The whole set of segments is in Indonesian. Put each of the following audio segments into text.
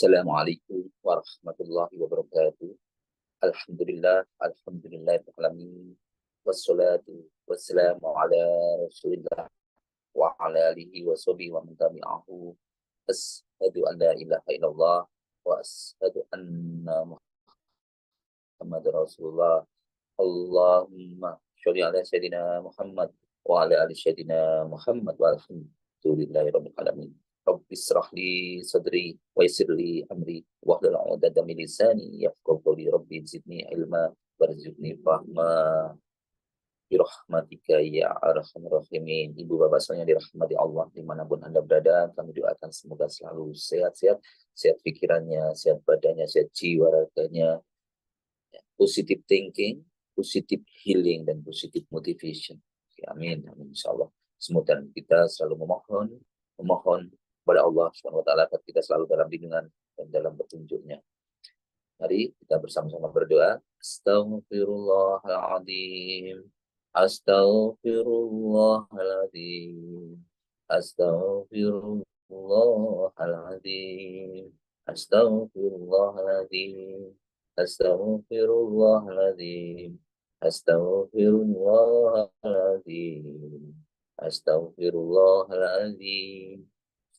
Assalamualaikum warahmatullahi wabarakatuh. Alhamdulillahirrahmanirrahim. Wassalatu wassalamu ala rasulillah wa ala alihi wa sahbihi wa man tabi'ahu. Asyhadu an la ilaha illallah wa asyhadu anna Muhammadar Rasulullah. Allahumma sholli ala sayyidina Muhammad wa ala ali sayyidina Muhammad walhamdulillahi rabbil alamin. Rabbi israh li sadri wa yassir li amri wahlul 'uqdatam min lisani yafqahu qawli. Rabbi zidni ilma warzuqni fahma birahmatika ya arhamar rahimin. Ibu bapak semuanya dirahmati Allah dimanapun Anda berada, kami doakan semoga selalu sehat-sehat, sehat pikirannya, sehat badannya, sehat jiwa raganya, positive thinking, positive healing, dan positive motivation. Amin, amin, insya Allah. Semoga kita selalu memohon kepada Allah SWT agar kita selalu dalam lindungan dan dalam petunjuknya. Mari kita bersama-sama berdoa. Astaghfirullahaladzim. Astaghfirullahaladzim. Astaghfirullahaladzim. Astaghfirullahaladzim. Astaghfirullahaladzim. Astaghfirullahaladzim. Astaghfirullahaladzim.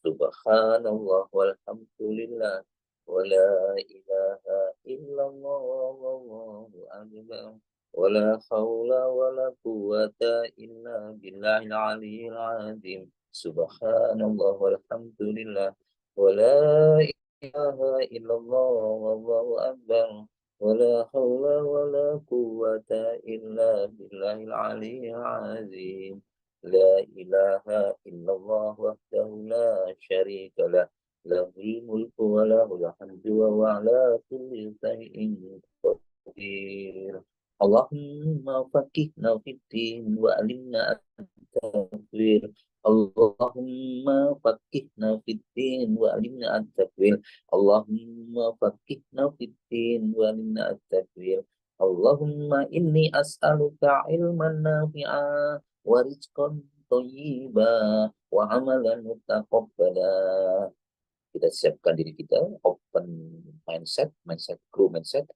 Subhanallah walhamdulillah wala ilaha illallah wallahu akbar wala haula wala quwwata illa billahil aliyyil azim. Subhanallah walhamdulillah wala ilaha illallah wallahu akbar wala haula wala quwwata illa billahil aliyyil azim. La ilaha illallah wahdahu la syarika lah, lahul mulku wa lahul hamdu wa huwa ala kulli syai'in qadir. Allahumma faqihna fid-din wa alimna at-tawil. Allahumma faqihna fid-din wa alimna at-tawil. Allahumma faqihna fid-din wa alimna at-tawil. Allahumma inni as'aluka ilman nafi'a wa rizqan thayyiban wa amalan mutaqabbala. Kita siapkan diri kita, open mindset, grow mindset,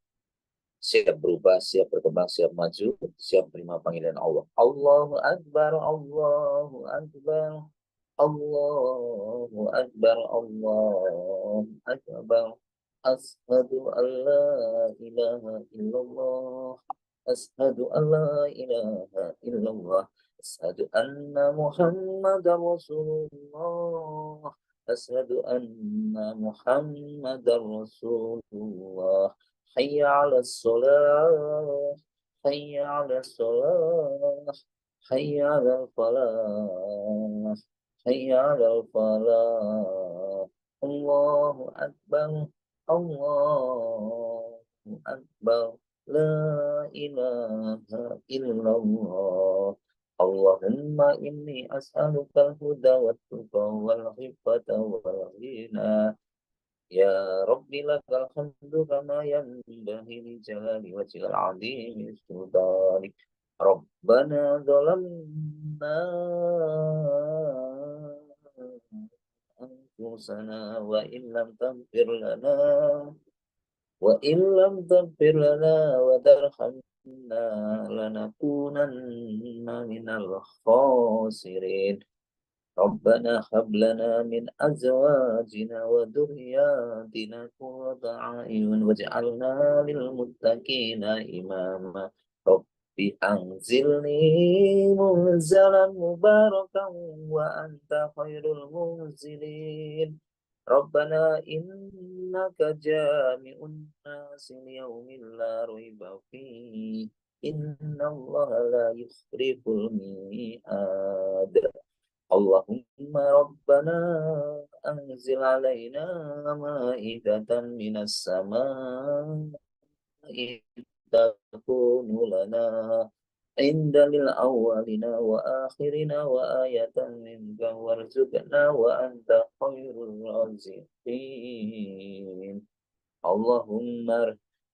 siap berubah, siap berkembang, siap maju, siap menerima panggilan Allah. Allahu Akbar, Allahu Akbar, Allahu Akbar, Allahu Akbar. Ashhadu an la ilaha illallah. Ashhadu an la ilaha illallah. Ashhadu anna Muhammadar Rasulullah. Ashhadu anna Muhammadar Rasulullah. Hayya 'alas shalah. Hayya 'alas shalah. Hayya 'alal falah. Hayya 'alal falah. Allahu Akbar. Allahu Akbar. La ilaha illallah. Allahumma inni as'aluka al-huda wat-tuqa wal-'ifata wal-ghina. Ya Rabbi lakal hamdu kama yanbaghi li jalali wajhikal 'azimi sultanik. Rabbana zalamna anfusana wa in lam taghfir lana wa in lam taghfir lana wa tarhamna lanakunanna minal khasirin. Rabbana hab lana min azwajina wa dhurriyyatina qurrata a'yun waj'alna lil muttaqina imama. Rabbi anzilni munzalan mubarakan wa anta khairul munzilin. Rabbana innaka jami'un nasi liyaumin la raiba fihi. Innallaha la yukhliful mi'ad. Allahumma Rabbana anzil alaina ma'idatan minas sama'i takunu lana indalil awwalina wa akhirina wa ayatan minka warzuqna wa anta khairul raziqin.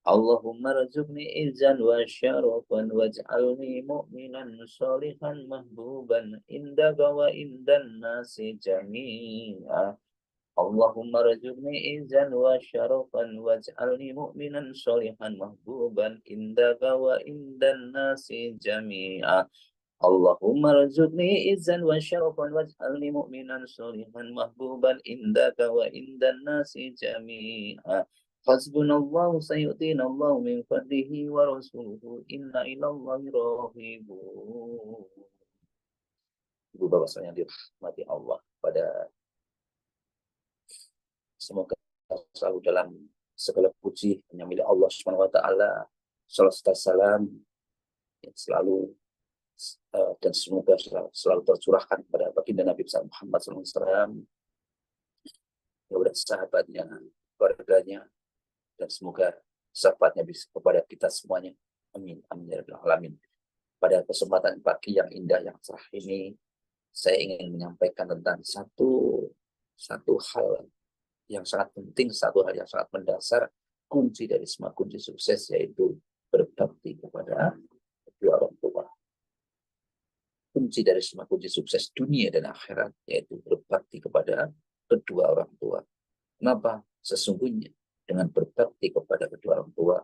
Allahumma rzuqni izan wa syarafan waj'alni mu'minan sholihan mahbuban indaka wa indan nasi jami'a. Allahumma rzuqni izan wa syarafan waj'alni mu'minan sholihan mahbuban indaka wa indan nasi jami'a. Allahumma rzuqni izan wa syarafan waj'alni mu'minan sholihan mahbuban indaka wa indan nasi jami'a. Hasbunallahu sayu'tina Allahu min fadlihi wa rasuluhu inna ilallahi rahibun. Ibu bapak saya yang dirahmati Allah, pada semoga selalu dalam segala puji hanya milik Allah Subhanahu wa taala. Salawat salam yang selalu dan semoga selalu tercurahkan kepada baginda Nabi Muhammad SAW, kepada sahabatnya, keluarganya, dan semoga sahabatnya bisa kepada kita semuanya. Amin. Amin ya rabbal alamin. Pada kesempatan pagi yang indah yang cerah ini, saya ingin menyampaikan tentang satu hal yang sangat penting, satu hal yang sangat mendasar, kunci dari semua kunci sukses, yaitu berbakti kepada kedua orang tua. Kunci dari semua kunci sukses dunia dan akhirat, yaitu berbakti kepada kedua orang tua. Kenapa? Sesungguhnya dengan berbakti kepada kedua orang tua,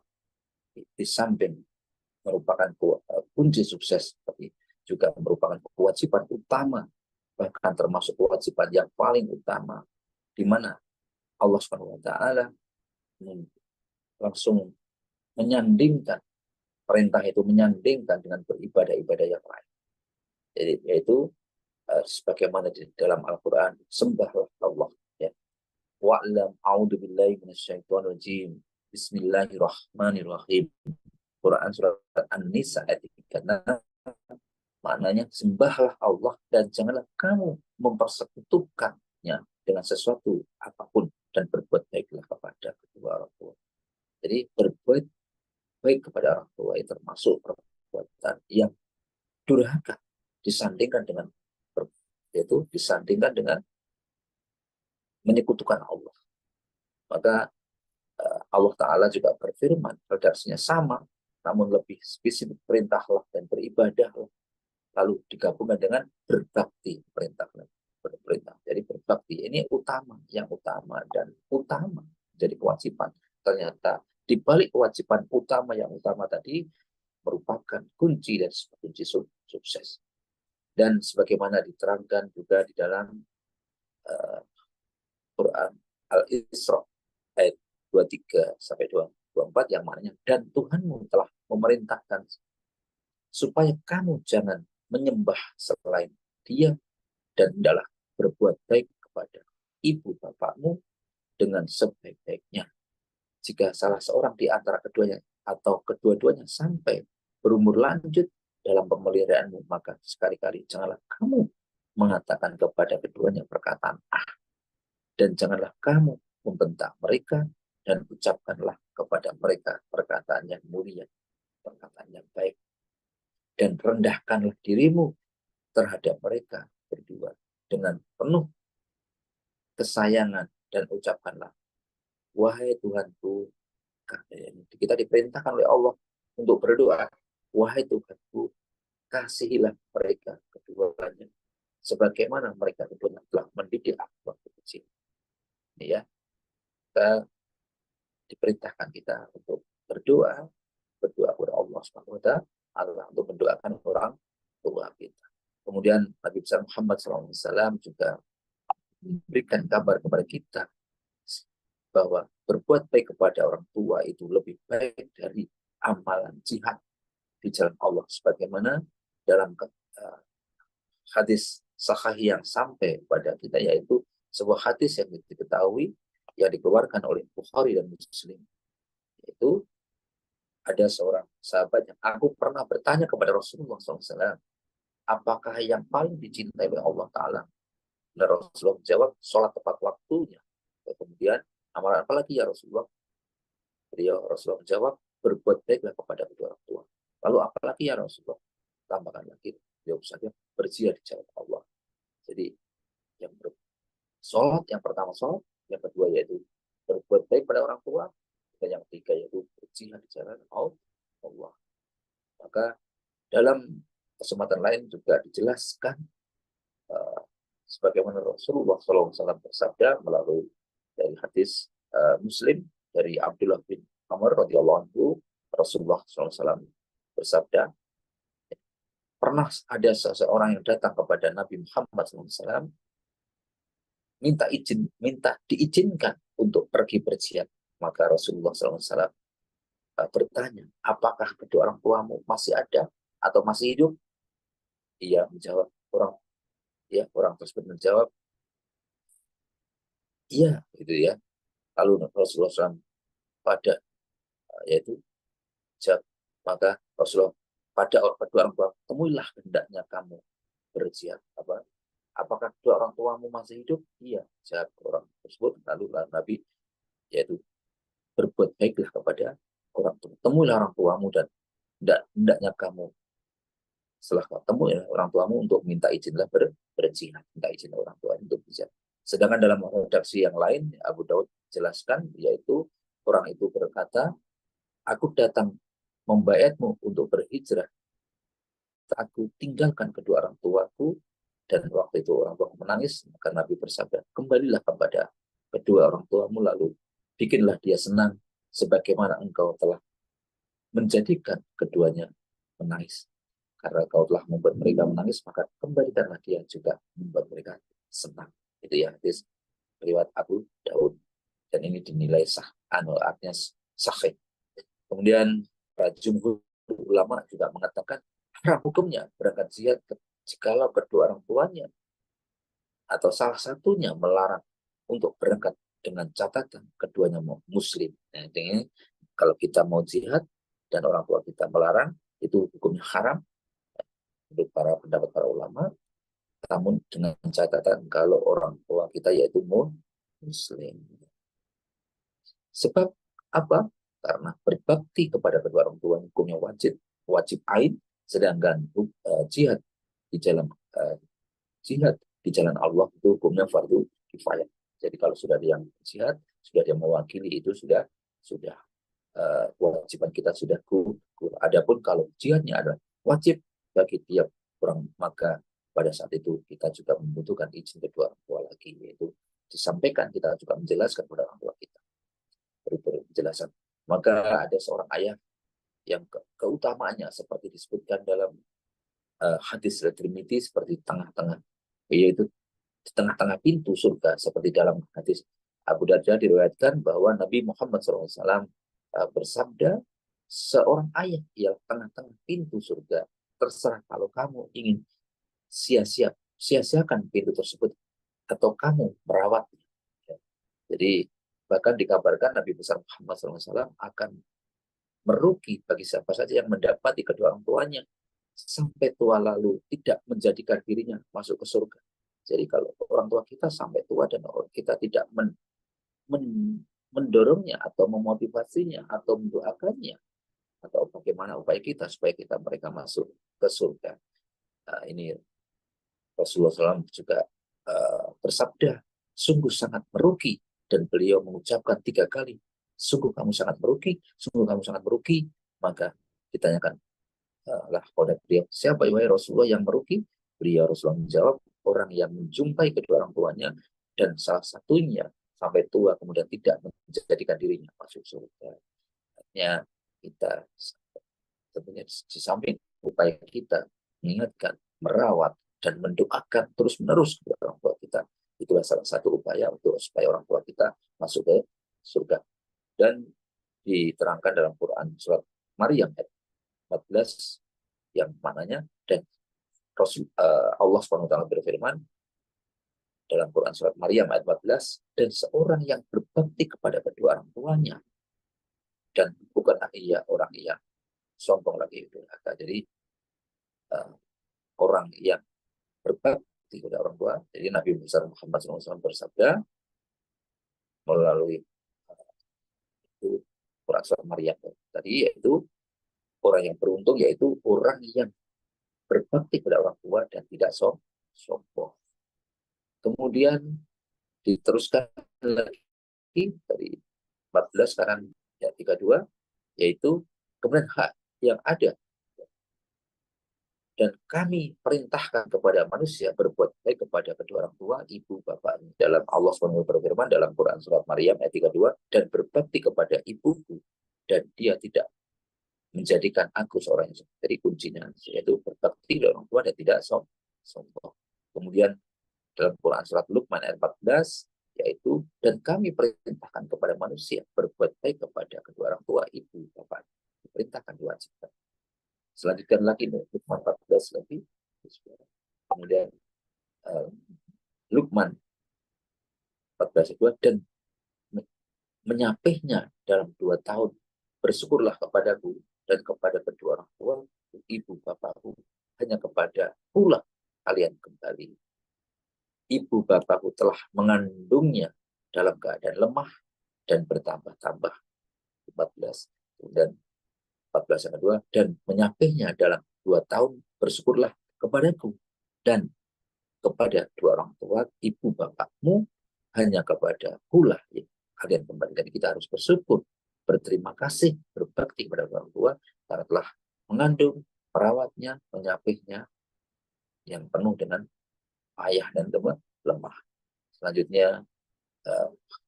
di samping merupakan kunci sukses, tapi juga merupakan kewajiban utama, bahkan termasuk kewajiban yang paling utama, di mana Allah SWT langsung menyandingkan, perintah itu menyandingkan dengan beribadah-ibadah yang lain. Jadi yaitu sebagaimana di dalam Al-Quran, sembahlah Allah, ya. Wa'lam a'udzubillahi minasyaitonir rajim. Bismillahirrahmanirrahim. Quran surat An-Nisa ayat 36. Maknanya sembahlah Allah dan janganlah kamu mempersekutukannya dengan sesuatu apapun, dan berbuat baiklah kepada kedua orang tua. Jadi berbuat baik kepada orang tua itu termasuk perbuatan yang durhaka, disandingkan dengan menyekutukan Allah. Maka Allah Ta'ala juga berfirman, redaksinya sama, namun lebih spesifik, perintahlah dan beribadahlah, lalu digabungkan dengan berbakti, perintah. Jadi berbakti ini utama, yang utama dan utama jadi kewajiban. Ternyata di balik kewajiban utama yang utama tadi merupakan kunci dan kunci sukses. Dan sebagaimana diterangkan juga di dalam Quran Al-Isra ayat 23 sampai 24 yang maknanya, dan Tuhanmu telah memerintahkan supaya kamu jangan menyembah selain Dia, dan hendaklah berbuat baik kepada ibu bapakmu dengan sebaik-baiknya. Jika salah seorang di antara keduanya atau kedua-duanya sampai berumur lanjut dalam pemeliharaanmu, maka sekali-kali janganlah kamu mengatakan kepada keduanya perkataan dan janganlah kamu membentak mereka, dan ucapkanlah kepada mereka perkataan yang mulia, perkataan yang baik, dan rendahkanlah dirimu terhadap mereka berdua dengan penuh kesayangan, dan ucapkanlah, wahai Tuhanku. Kita diperintahkan oleh Allah untuk berdoa, wahai Tuhanku, kasihilah mereka keduanya sebagaimana mereka keduanya telah mendidik aku waktu kecil. Ya, kita diperintahkan kita untuk berdoa kepada Allah SWT untuk mendoakan orang tua kita. Kemudian Nabi besar Muhammad SAW juga memberikan kabar kepada kita bahwa berbuat baik kepada orang tua itu lebih baik dari amalan jihad di jalan Allah, sebagaimana dalam hadis sahih yang sampai pada kita, yaitu sebuah hadis yang diketahui yang dikeluarkan oleh Bukhari dan Muslim, yaitu ada seorang sahabat yang aku pernah bertanya kepada Rasulullah SAW, apakah yang paling dicintai oleh Allah Ta'ala? Dan Rasulullah menjawab, sholat tepat waktunya. Kemudian, amalan apa lagi ya Rasulullah? Rasulullah menjawab, berbuat baiklah kepada kedua orang tua. Lalu apalagi ya Rasulullah? Tambahkan lagi, jawab saja, berjihad di jalan Allah. Jadi yang sholat, yang pertama sholat, yang kedua yaitu berbuat baik pada orang tua, dan yang ketiga yaitu berjihad di jalan Allah. Maka dalam kesempatan lain juga dijelaskan sebagaimana Rasulullah SAW bersabda melalui dari hadis Muslim dari Abdullah bin Amr radhiyallahu anhu, Rasulullah SAW bersabda, pernah ada seseorang yang datang kepada Nabi Muhammad SAW minta diizinkan untuk pergi berjihad. Maka Rasulullah SAW bertanya, apakah kedua orang tuamu masih ada atau masih hidup? Ia menjawab, orang tersebut menjawab, iya, gitu ya. Lalu Rasulullah SAW pada yaitu maka Rasulullah pada kedua orang tua, temuilah hendaknya kamu berjihad. Apakah kedua orang tuamu masih hidup? Iya, jawab orang tersebut. Lalu Nabi yaitu berbuat baiklah kepada orang tua. Temuilah orang tuamu dan hendaknya kamu setelah ketemu ya orang tuamu untuk minta izinlah berjihad, minta izin orang tua untuk berjihad. Sedangkan dalam redaksi yang lain Abu Daud jelaskan yaitu orang itu berkata, aku datang membayatmu untuk berhijrah. Aku tinggalkan kedua orang tuaku dan waktu itu orang tua menangis, maka Nabi bersabda, kembalilah kepada kedua orang tuamu lalu bikinlah dia senang sebagaimana engkau telah menjadikan keduanya menangis. Karena kau telah membuat mereka menangis, maka kembalikanlah dia juga membuat mereka senang. Itu ya hadis riwayat Abu Daud. Dan ini dinilai sah, artinya sahih. Kemudian jumhur ulama juga mengatakan haram hukumnya berangkat jihad jikalau kedua orang tuanya atau salah satunya melarang untuk berangkat dengan catatan keduanya muslim. Nah, ini kalau kita mau jihad dan orang tua kita melarang, itu hukumnya haram untuk pendapat para ulama, namun dengan catatan kalau orang tua kita yaitu muslim. Sebab apa? Karena berbakti kepada kedua orang tua hukumnya wajib ain, sedangkan jihad di jalan Allah itu hukumnya fardu kifayah. Jadi kalau sudah dia yang jihad, sudah dia mewakili, itu sudah kewajiban kita sudah gugur. Adapun kalau jihadnya adalah wajib bagi tiap orang, maka pada saat itu kita juga membutuhkan izin kedua orang tua lagi, yaitu disampaikan, kita juga menjelaskan kepada orang tua kita, beri penjelasan. Maka ada seorang ayah yang keutamaannya seperti disebutkan dalam hadis Tirmidzi seperti tengah-tengah, yaitu di tengah-tengah pintu surga, seperti dalam hadis Abu Darda diriwayatkan bahwa Nabi Muhammad SAW bersabda, seorang ayah yang tengah-tengah pintu surga, terserah kalau kamu ingin sia-siakan pintu tersebut atau kamu merawatnya. Jadi bahkan dikabarkan Nabi besar Muhammad SAW akan merugi bagi siapa saja yang mendapati kedua orang tuanya sampai tua lalu tidak menjadikan dirinya masuk ke surga. Jadi kalau orang tua kita sampai tua dan kita tidak mendorongnya atau memotivasinya atau mendoakannya, atau bagaimana upaya kita supaya mereka masuk ke surga. Ini Rasulullah SAW juga bersabda, sungguh sangat merugi, dan beliau mengucapkan 3 kali, sungguh kamu sangat merugi, sungguh kamu sangat merugi. Maka ditanyakan lah kepada beliau, siapa ya Rasulullah yang merugi? Beliau Rasulullah menjawab, orang yang menjumpai kedua orang tuanya dan salah satunya sampai tua kemudian tidak menjadikan dirinya masuk surga. Artinya kita tentunya di samping upaya kita mengingatkan, merawat, dan mendoakan terus-menerus kepada orang tua kita, itulah salah satu upaya untuk supaya orang tua kita masuk ke surga. Dan diterangkan dalam Quran surat Maryam ayat 14 yang mananya, dan Allah SWT berfirman dalam Quran surat Maryam ayat 14, dan seorang yang berbakti kepada kedua orang tuanya dan bukanlah ia orang yang sombong lagi durhaka. Jadi orang yang berbakti kepada orang tua, jadi Nabi besar Muhammad SAW bersabda melalui itu Quran surat Maryam tadi, yaitu orang yang beruntung yaitu orang yang berbakti kepada orang tua dan tidak sombong. Kemudian diteruskan lagi dari 14 sekarang ya 32, yaitu kemudian hak yang ada dan kami perintahkan kepada manusia berbuat baik kepada kedua orang tua, ibu, bapaknya. Dalam Allah SWT berfirman dalam Quran surat Maryam ayat 32, dan berbakti kepada ibuku dan dia tidak menjadikan aku seorang yang sombong. Jadi kuncinya yaitu berbakti kepada orang tua dan tidak sombong. Kemudian dalam Quran surat Luqman ayat 14, yaitu dan kami perintahkan kepada manusia berbuat baik kepada kedua orang tua, ibu, bapak. Perintahkan, diwajibkan. Selanjutkan lagi Luqman 14 lagi. Kemudian Luqman 14 itu dan menyapihnya dalam 2 tahun. Bersyukurlah kepadaku dan kepada kedua orang tua, ibu bapakku, hanya kepada pula kalian kembali. Ibu bapakku telah mengandungnya dalam keadaan lemah dan bertambah-tambah. 14. Dan 14 yang kedua, dan menyapihnya dalam 2 tahun, bersyukurlah kepadaku dan kepada dua orang tua, ibu bapakmu, hanya kepada pula ya, kalian kembali. Jadi kita harus bersyukur, berterima kasih, berbakti kepada orang tua karena telah mengandung, merawatnya, menyapihnya yang penuh dengan ayah dan lemah. Selanjutnya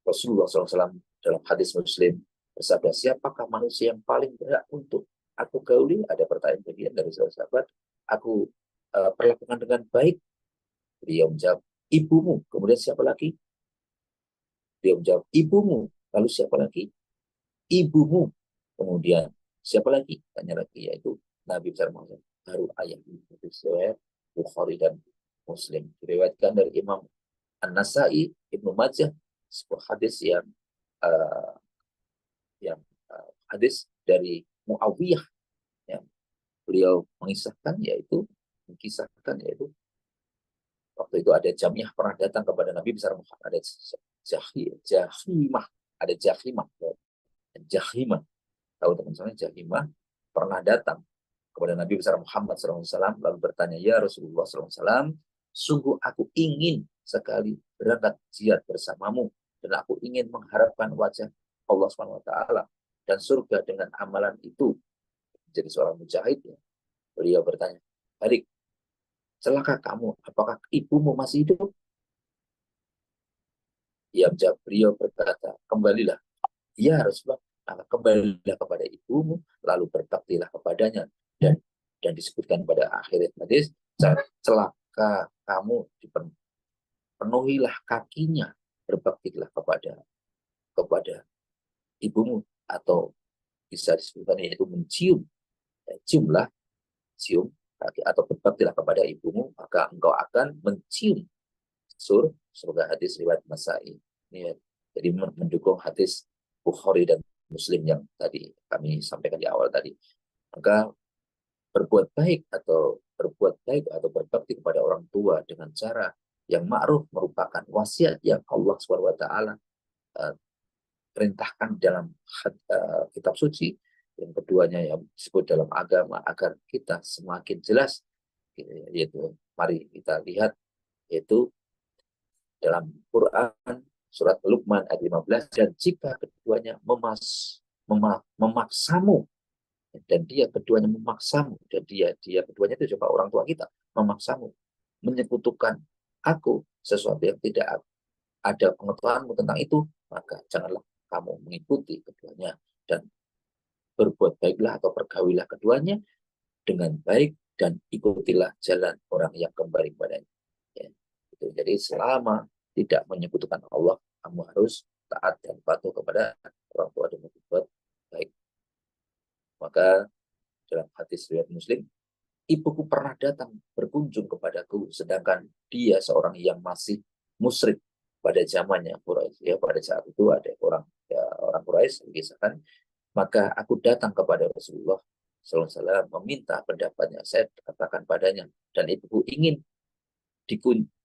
Rasulullah SAW dalam hadis Muslim bersabda, siapakah manusia yang paling berhak untuk aku gauli? Ada pertanyaan bagian dari sahabat, aku perlakukan dengan baik. Dia menjawab, ibumu. Kemudian siapa lagi? Dia menjawab, ibumu. Lalu siapa lagi? Ibumu. Kemudian siapa lagi? Tanya lagi, yaitu Nabi besar Muhammad, baru ayah. Bukhari dan Muslim. Diriwayatkan dari Imam An-Nasai, Ibnu Majah, sebuah hadis uh, yang hadis dari Muawiyah yang beliau mengisahkan, yaitu waktu itu ada Jamiah pernah datang kepada Nabi besar Muhammad, ada Jahimah, ada Jahimah, tahu teman-teman, Jahimah pernah datang kepada Nabi besar Muhammad SAW lalu bertanya, ya Rasulullah SAW, sungguh aku ingin sekali berangkat jihad bersamamu dan aku ingin mengharapkan wajah Allah SWT dan surga dengan amalan itu. Jadi seorang mujahid ya. Beliau bertanya, balik, celaka kamu, apakah ibumu masih hidup? Ya, beliau berkata, kembalilah. Ya Rasulullah, kembalilah kepada ibumu, lalu berbaktilah kepadanya. Dan disebutkan pada akhir hadis, celaka kamu, penuhilah kakinya, berbaktilah kepada ibumu, atau bisa disebutkan yaitu mencium, cium kaki, atau berbaktilah kepada ibumu, maka engkau akan mencium surga. Hadis riwayat Nasai. Ini jadi mendukung hadis Bukhari dan Muslim yang tadi kami sampaikan di awal tadi. Maka berbuat baik atau berbakti kepada orang tua dengan cara yang ma'ruf merupakan wasiat yang Allah SWT perintahkan dalam kitab suci. Yang keduanya yang disebut dalam agama agar kita semakin jelas, yaitu mari kita lihat, yaitu dalam Quran surat Luqman ayat 15, dan jika keduanya memaksamu, dan dia keduanya memaksamu, dan dia keduanya itu coba orang tua kita, memaksamu menyekutukan aku sesuatu yang tidak ada pengetahuanmu tentang itu, maka janganlah kamu mengikuti keduanya, dan berbuat baiklah atau pergaulilah keduanya dengan baik, dan ikutilah jalan orang yang kembali kepadanya. Ya. Jadi selama tidak menyekutukan Allah, kamu harus taat dan patuh kepada orang tua dan berbuat baik. Maka dalam hadis riwayat Muslim, ibuku pernah datang berkunjung kepadaku sedangkan dia seorang yang masih musyrik pada zamannya Quraisy. Ya, pada saat itu ada orang Quraisy mengisahkan, maka aku datang kepada Rasulullah SAW meminta pendapatnya. Saya katakan padanya, dan ibuku ingin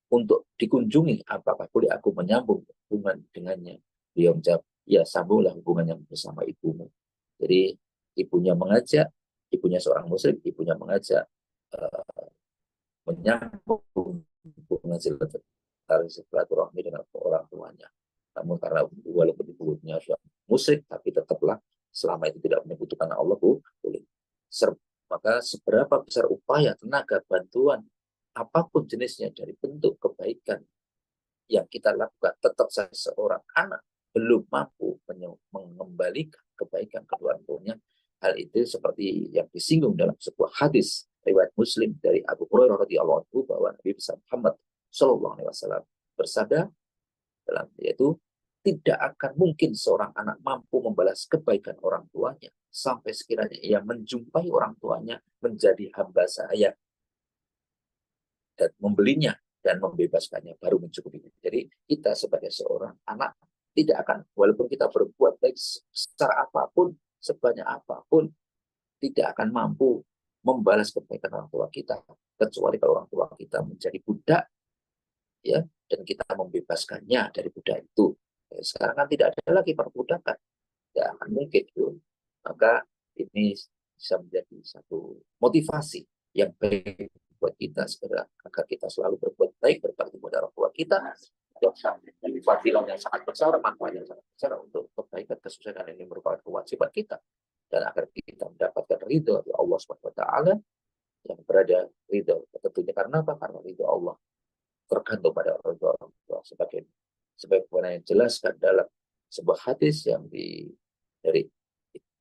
untuk dikunjungi, apakah boleh aku menyambung hubungan dengannya? Dia menjawab, ya sambunglah hubungan yang bersama ibumu. Jadi ibunya seorang muslim, ibunya mengajak menyambung hubungan silaturahmi dengan orang tuanya. Namun karena walaupun ibunya sudah musyrik, tapi tetaplah selama itu tidak menyebutkan Allah, boleh Maka seberapa besar upaya, tenaga, bantuan, apapun jenisnya dari bentuk kebaikan yang kita lakukan, tetap saja seorang anak belum mampu mengembalikan kebaikan kedua orang tuanya. Hal itu seperti yang disinggung dalam sebuah hadis riwayat Muslim dari Abu Hurairah radhiyallahu anhu bahwa Nabi besar Muhammad Shallallahu alaihi wasallam bersabda dalam yaitu tidak akan mungkin seorang anak mampu membalas kebaikan orang tuanya sampai sekiranya ia menjumpai orang tuanya menjadi hamba saya dan membelinya dan membebaskannya baru mencukupi. Jadi kita sebagai seorang anak tidak akan, walaupun kita berbuat baik sebesar apapun, sebanyak apapun, tidak akan mampu membalas kebaikan orang tua kita, kecuali kalau orang tua kita menjadi budak, ya, dan kita membebaskannya dari budak itu. Sekarang kan tidak ada lagi perbudakan, tidak akan mungkin itu. Maka ini bisa menjadi satu motivasi yang baik buat kita segera agar kita selalu berbuat baik, berbakti pada orang tua kita, fadilah yang sangat besar, manfaat yang sangat besar untuk kebaikan kesuksesan ini merupakan kewajiban kita, dan agar kita mendapatkan ridho dari Allah Subhanahu Wa Taala yang berada ridho tentunya karena apa? Karena ridho Allah tergantung pada orang tua sebagaimana yang jelaskan dalam sebuah hadis yang dari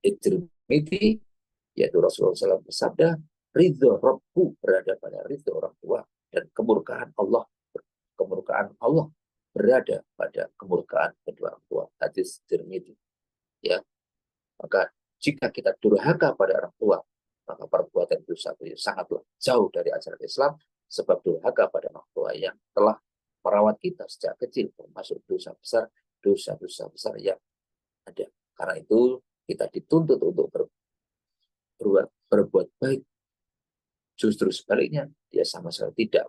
Tirmidzi, yaitu Rasulullah SAW bersabda, ridho Rabbu berada pada ridho orang tua, dan kemurkaan Allah berada pada kemurkaan kedua orang tua. Hadis Tirmidzi. Ya, maka jika kita durhaka pada orang tua, maka perbuatan dosa itu sangatlah jauh dari ajaran Islam, sebab durhaka pada orang tua yang telah merawat kita sejak kecil, termasuk dosa-dosa besar yang ada. Karena itu kita dituntut untuk berbuat baik. Justru sebaliknya, dia sama sekali tidak.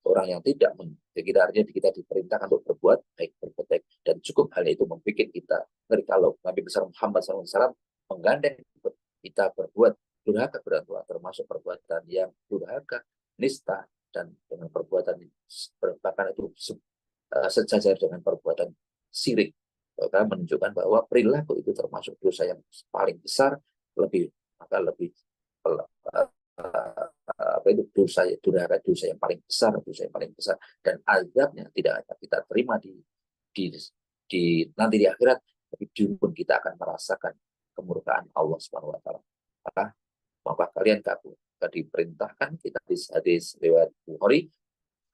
Orang yang tidak, kita artinya kita diperintahkan untuk berbuat baik, dan cukup hal itu membuat kita ngeri kalau Nabi besar Muhammad SAW menggandeng kita berbuat durhaka kepada tua, termasuk perbuatan yang durhaka, nista, dan dengan perbuatan bahkan itu sejajar dengan perbuatan syirik. Maka menunjukkan bahwa perilaku itu termasuk dosa yang paling besar, lebih apa itu dosa yang paling besar, dan azabnya tidak akan kita terima di nanti di akhirat, tapi dulu pun kita akan merasakan kemurkaan Allah Subhanahu Wa Taala. Maka kalian diperintahkan, kita di hadis riwayat Bukhari,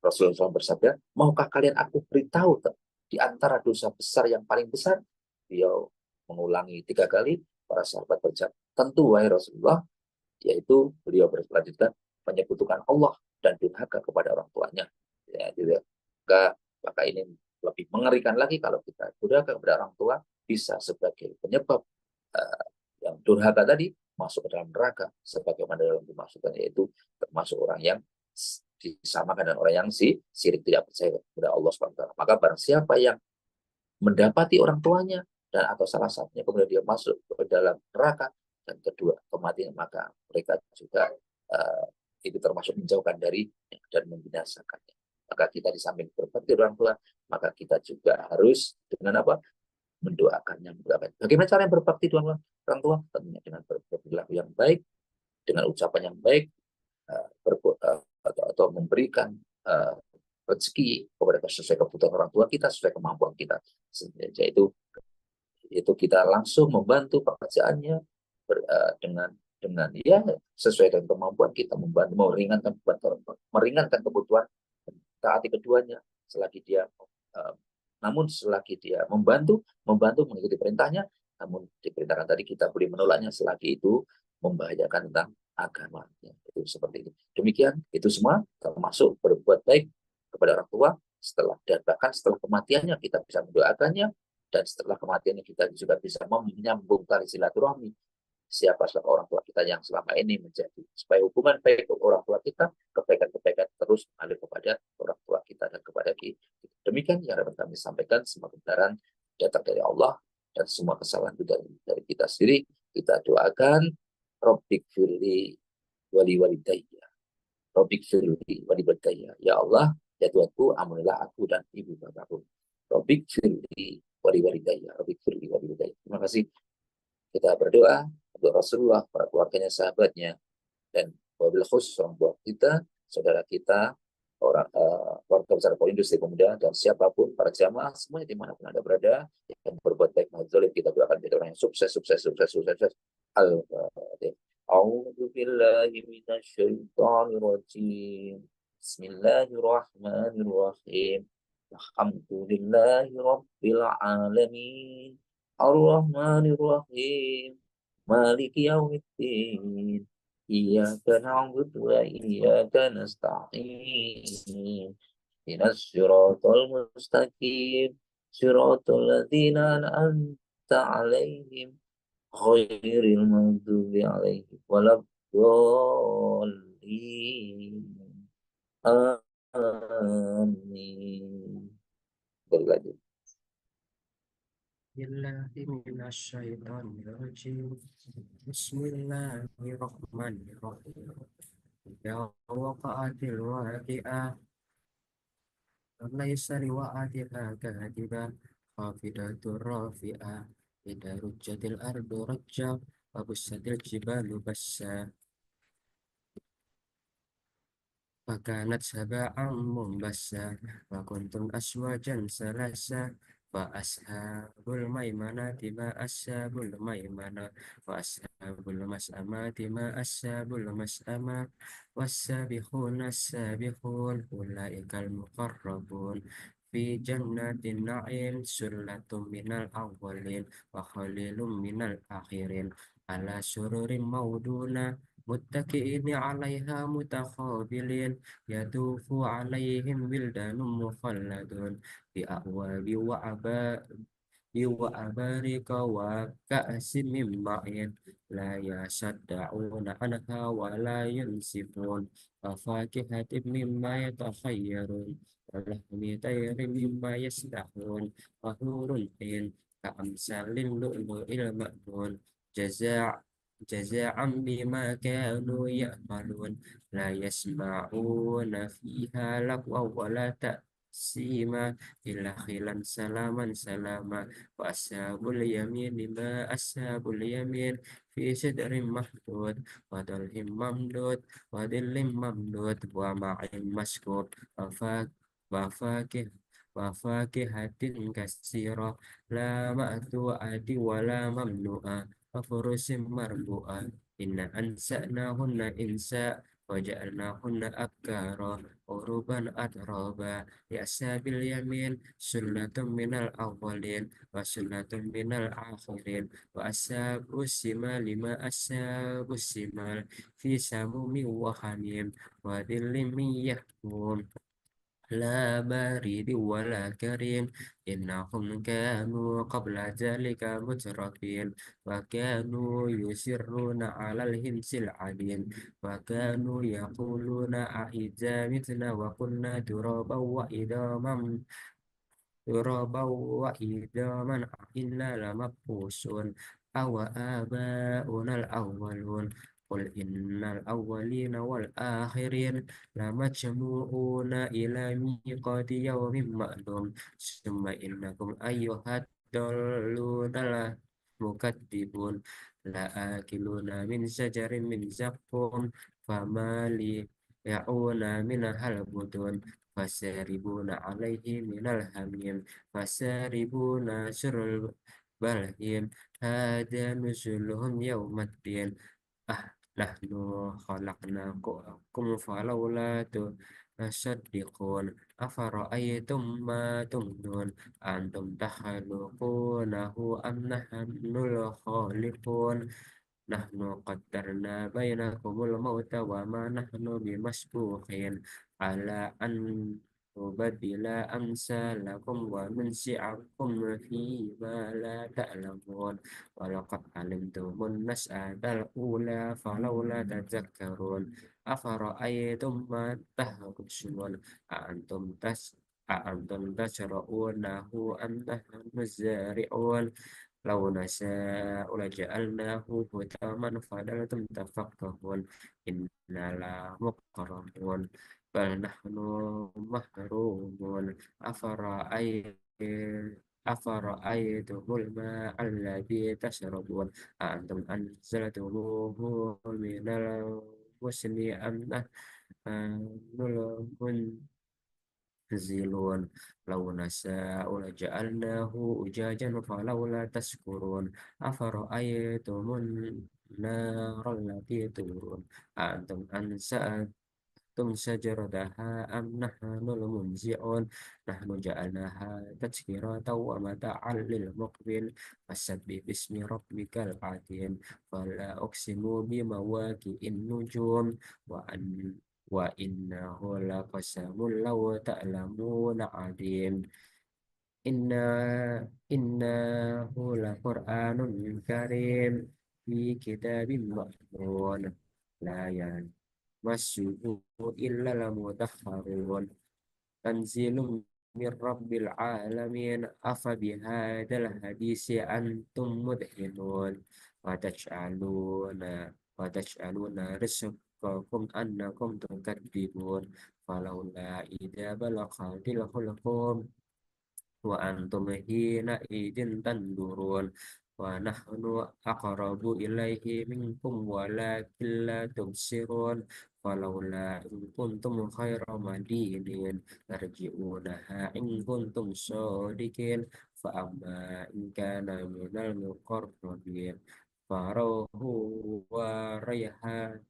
Rasulullah SAW bersabda, maukah kalian aku beritahu di antara dosa besar yang paling besar? Beliau mengulangi 3 kali, para sahabat berjawab, tentu wahai Rasulullah, yaitu beliau berlanjutkan menyekutukan Allah dan durhaka kepada orang tuanya. Ya, gitu. Maka ini lebih mengerikan lagi kalau kita durhaka kepada orang tua, bisa sebagai penyebab yang durhaka tadi masuk ke dalam neraka, sebagaimana dalam dimaksudkan, yaitu termasuk orang yang disamakan dengan orang yang syirik, tidak percaya kepada Allah SWT. Maka barang siapa yang mendapati orang tuanya dan atau salah satunya kemudian dia masuk ke dalam neraka, dan kedua kematian, maka mereka juga itu termasuk menjauhkan dari dan membinasakannya. Maka kita di samping berbakti orang tua, maka kita juga harus dengan apa? Mendoakannya. Bagaimana cara yang berbakti dengan orang tua? Tentunya dengan berperilaku yang baik, dengan ucapan yang baik, atau memberikan rezeki kepada sesuai kebutuhan orang tua kita, sesuai kemampuan kita. Yaitu kita langsung membantu pekerjaannya dengan ya sesuai dengan kemampuan kita, membantu meringankan kebutuhan, taati keduanya selagi dia namun selagi dia membantu mengikuti perintahnya, namun diperintahkan tadi kita boleh menolaknya selagi itu membahayakan tentang agamanya. Itu seperti itu. Demikian, itu semua termasuk berbuat baik kepada orang tua, dan bahkan setelah kematiannya kita bisa mendoakannya, dan setelah kematiannya kita juga bisa menyambung tali silaturahmi siapa orang tua kita yang selama ini menjadi, supaya hubungan baik orang tua kita, kebaikan terus mengalir kepada orang tua kita dan kepada kita. Demikian yang dapat kami sampaikan. Semua kebenaran datang dari Allah, dan semua kesalahan dari kita sendiri. Kita doakan, Rabbik firli wali walidayya, Rabbik firli wali walidayya, ya Allah, ya Tuhanku, ampunilah aku dan ibu bapakku. Rabbik firli wali walidayya, Rabbik firli wali walidayya. Terima kasih. Kita berdoa untuk Rasulullah, para keluarganya, sahabatnya, Dan wabil khusus orang tua kita, saudara kita, orang warga besar industri pemuda, dan siapapun para jamaah semuanya dimanapun anda berada yang berbuat baik maupun zalim, kita doakan jadi orang yang sukses sukses sukses sukses sukses. Al-Fatihah. A'udzu billahi minasyaitonir rajim. Bismillahirrahmanirrahim. Alhamdulillahi rabbil alamin. Ar-Rahmanir Rahim. Maliki yaumiddin. Iyyaka na'budu wa iyyaka nasta'in. Ihdinas siratal mustaqim. Siratal ladzina an'amta 'alaihim ghairil maghdubi 'alaihim waladdallin. Amin. Berlanjut. Billahi minasyaitonirrajim. Bismillahirrahmanirrahim. Ya waqa'atil waqi'ah. Laisa liwa'atiha kadhiba. Khafidatur rafi'ah. Idza rujjatil ardu rajja. Wa bussatil jibalu bassa. Fakanat sab'an mumbassa. Wa kuntum aswajan salasa. Fa ashabul maimanati ma ashabul maimana. Wa ashabul mas'amati ma ashabul mas'ama. Wassabiquna as-sabiqun. Ulaikal muqarrabun. Fi jannatin na'im. Sullatum minal awwalin. Wa khalilum minal akhirin. Ala sururin mauduna. Muttaqi'ina 'alaiha mutaqabilin. Yatufu 'alaihim wildanun mukhalladun bi a'wabi wa abarika wa ka'sin min ma'in la yasaddauna anha wa la yunsifun wa fakihatin mimma yatakhayyarun wa lahmi tayrin mimma yasdahun wa hurun 'ain ka'amsalil lu'lu'il maknun jaza' jaza'an bima kanu ya'malun la yasma'una fiha lagwa wa la ta'sima illa khilan salaman salama wa ashabul yamin ma ashabul yamin fi sidrin mahdud wa dalhim mamdud wa dillim mamdud wa ma'in maskub wa wa fakih wa fakihatin kasira la ma'tu'ati wa la mamnu'a وفرش مرفوعة إنا أنشأناهن إنشاء وجعلناهن أبكارا عربا أترابا لأصحاب اليمين سنة من الأولين وسنة من الآخرين وأصحاب الشمال ما أصحاب الشمال في سموم وحميم وظل من يحموم لا بارد ولا كريم إنهم كانوا قبل ذلك مترفين وكانوا يصرون على الحنث العظيم وكانوا يقولون أإذا متنا وكنا ترابا وإذا إنا لمبعوثون أو آباؤنا الأولون قل إن الأولين والآخرين لمجموعون إلى ميقات يوم معلوم ثم إنكم أيها الضالون المكذبون لآكلون من شجر من زقوم فمالئون منها البطون فشاربون عليه من الحميم فشاربون شرب الهيم هذا نزلهم يوم الدين نحن خلقناكم فلولا تصدقون أفرأيتم ما تمنون أنتم تخلقونه أم نحن الخالقون نحن قدرنا بينكم الموت وما نحن بمسبوقين على أن نبدل أمثالكم وننشئكم فيما لا تعلمون ولقد علمتم النشأة الأولى فلولا تذكرون أفرأيتم ما تحرثون أأنتم تزرعونه أم نحن الزارعون لو نشاء لجعلناه حطاما فظلتم تفكهون إنا لمغرمون بل نحن محرومون أفرأيتم الماء الذي تشربون أأنتم أنزلتموه من الحسن أم نحن المنزلون لو نشاء لجعلناه أجاجا فلولا تشكرون أفرأيتم النار التي تورون أأنتم أنشأتم شجرتها أم نحن المنزعون نحن جعلناها تذكرة ومتاعا للمقبل فسبح باسم ربك العظيم فلا أقسم بمواقع النجوم وأن وإنه لقسم لو تعلمون عظيم إنا إنه لقرآن كريم في كتاب مكنون لا يمسه إلا المطهرون تنزيل من رب العالمين أفبهذا الحديث أنتم مدهنون وتجعلون وتجعلون رزقكم أنكم تكذبون فلولا إذا بلغت الحلقوم وأنتم حينئذ تنظرون ونحن أقرب إليه منكم ولكن لا تبصرون فلولا إن كنتم خير مدينين ترجعونها إن كنتم صادقين فأما إن كان من المقربين فروح وريحان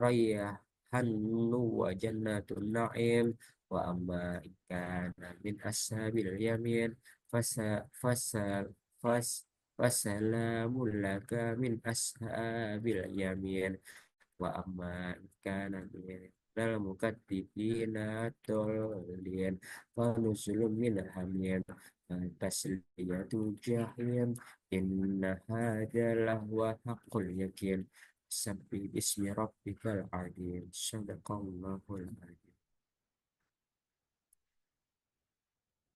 ريحان وجنة النعيم وأما إن كان من أصحاب اليمين فس فس فس فسلام لك من أصحاب اليمين وأما إن كان من المكذبين الضالين فنزل من حميم تسلية جحيم إن هذا لهو حق اليقين سبح باسم ربك العظيم صدق الله العظيم